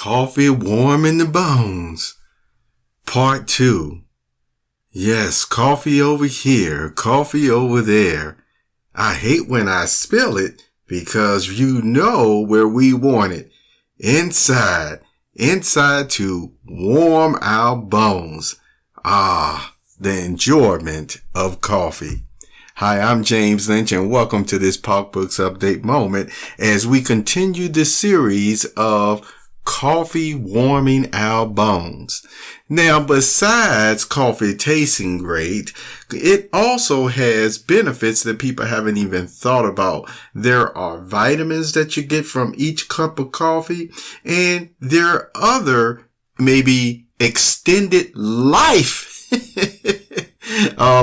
Coffee warming the bones. Part 2. Yes, coffee over here, coffee over there. I hate when I spill it because you know where we want it. Inside to warm our bones. The enjoyment of coffee. Hi, I'm James Lynch and welcome to this Pop Books Update moment as we continue the series of coffee warming our bones. Now, besides coffee tasting great, it also has benefits that people haven't even thought about. There are vitamins that you get from each cup of coffee, and there are other maybe extended life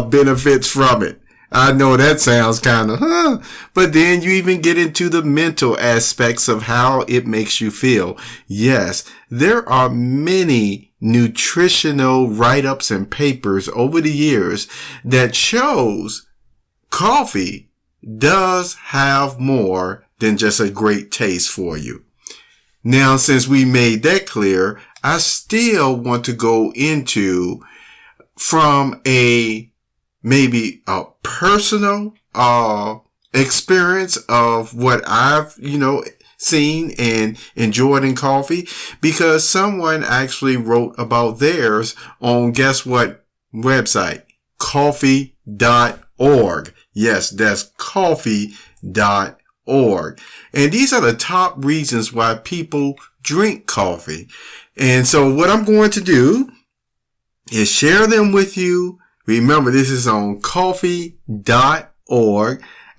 benefits from it. I know that sounds kind of, but then you even get into the mental aspects of how it makes you feel. Yes, there are many nutritional write-ups and papers over the years that shows coffee does have more than just a great taste for you. Now, since we made that clear, I still want to go into from maybe a personal experience of what I've, seen and enjoyed in coffee, because someone actually wrote about theirs on, guess what website? Coffee.org. Yes, that's coffee.org. And these are the top reasons why people drink coffee. And so what I'm going to do is share them with you. Remember, this is on coffee.org.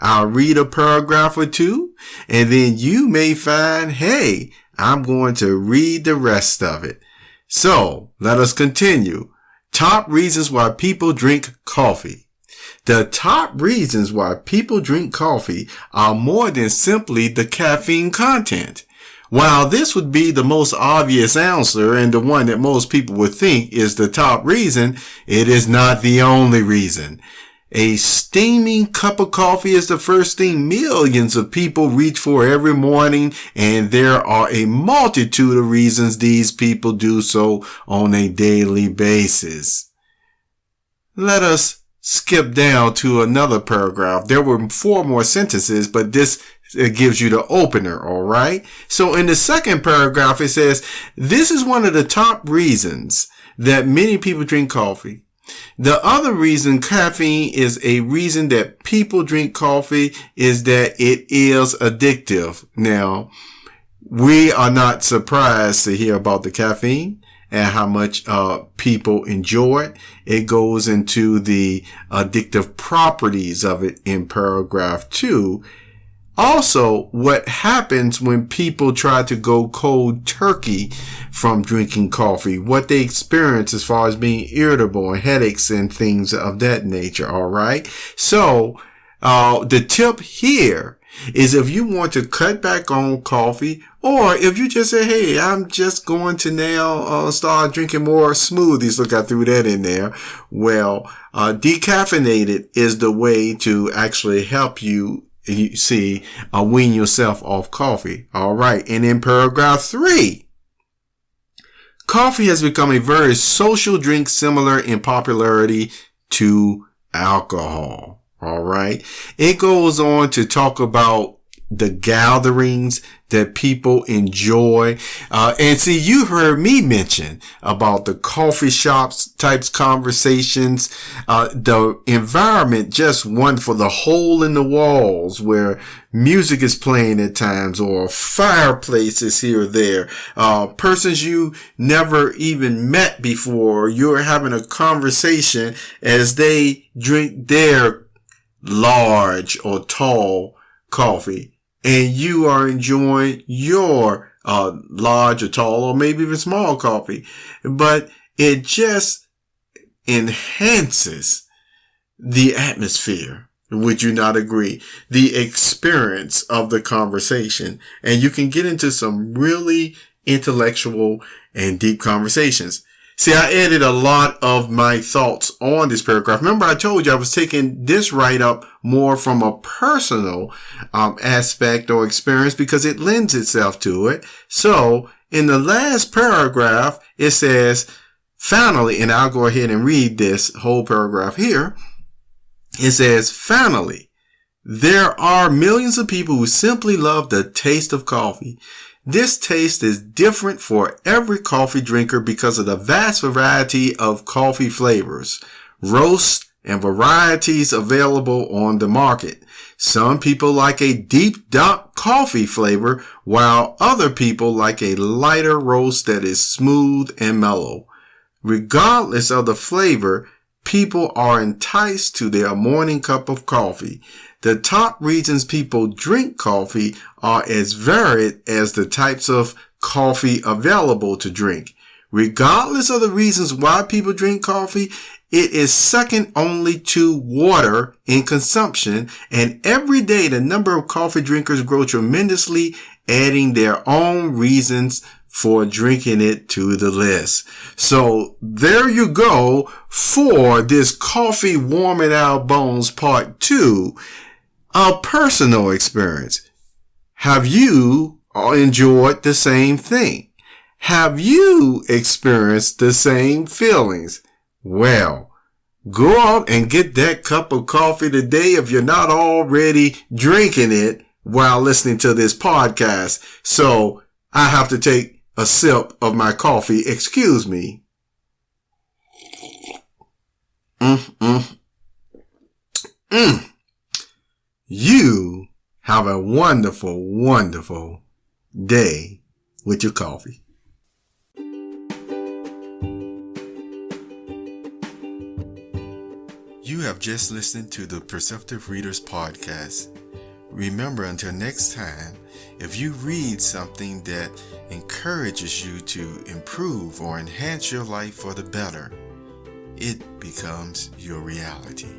I'll read a paragraph or two, and then you may find, hey, I'm going to read the rest of it. So let us continue. Top reasons why people drink coffee. The top reasons why people drink coffee are more than simply the caffeine content. While this would be the most obvious answer and the one that most people would think is the top reason, it is not the only reason. A steaming cup of coffee is the first thing millions of people reach for every morning, and there are a multitude of reasons these people do so on a daily basis. Let us skip down to another paragraph. There were 4 more sentences, but it gives you the opener, all right? So in the second paragraph, it says, this is one of the top reasons that many people drink coffee. The other reason caffeine is a reason that people drink coffee is that it is addictive. Now, we are not surprised to hear about the caffeine and how much people enjoy it. It goes into the addictive properties of it in paragraph 2. Also, what happens when people try to go cold turkey from drinking coffee, what they experience as far as being irritable and headaches and things of that nature. All right. So, the tip here is if you want to cut back on coffee, or if you just say, hey, I'm just going to now start drinking more smoothies. Look, I threw that in there. Well, decaffeinated is the way to actually help you wean yourself off coffee. All right. And in paragraph 3, coffee has become a very social drink similar in popularity to alcohol. All right. It goes on to talk about the gatherings that people enjoy. And see, you heard me mention about the coffee shops types conversations, the environment, just one for the hole in the walls where music is playing at times, or fireplaces here or there, persons you never even met before. You're having a conversation as they drink their large or tall coffee, and you are enjoying your large or tall or maybe even small coffee. But it just enhances the atmosphere. Would you not agree? The experience of the conversation. And you can get into some really intellectual and deep conversations. See, I added a lot of my thoughts on this paragraph. Remember, I told you I was taking this write-up more from a personal aspect or experience because it lends itself to it. So in the last paragraph, it says, finally, and I'll go ahead and read this whole paragraph here. It says, finally, there are millions of people who simply love the taste of coffee. This taste is different for every coffee drinker because of the vast variety of coffee flavors, roasts, and varieties available on the market. Some people like a deep dark coffee flavor, while other people like a lighter roast that is smooth and mellow. Regardless of the flavor, people are enticed to their morning cup of coffee. The top reasons people drink coffee are as varied as the types of coffee available to drink. Regardless of the reasons why people drink coffee, it is second only to water in consumption, and every day the number of coffee drinkers grow tremendously, adding their own reasons for drinking it to the list. So there you go for this Coffee Warming Our Bones Part 2, a personal experience. Have you enjoyed the same thing? Have you experienced the same feelings? Well, go out and get that cup of coffee today if you're not already drinking it while listening to this podcast. So I have to take a sip of my coffee. Excuse me. You have a wonderful, wonderful day with your coffee. You have just listened to the Perceptive Readers Podcast. Remember, until next time, if you read something that encourages you to improve or enhance your life for the better, it becomes your reality.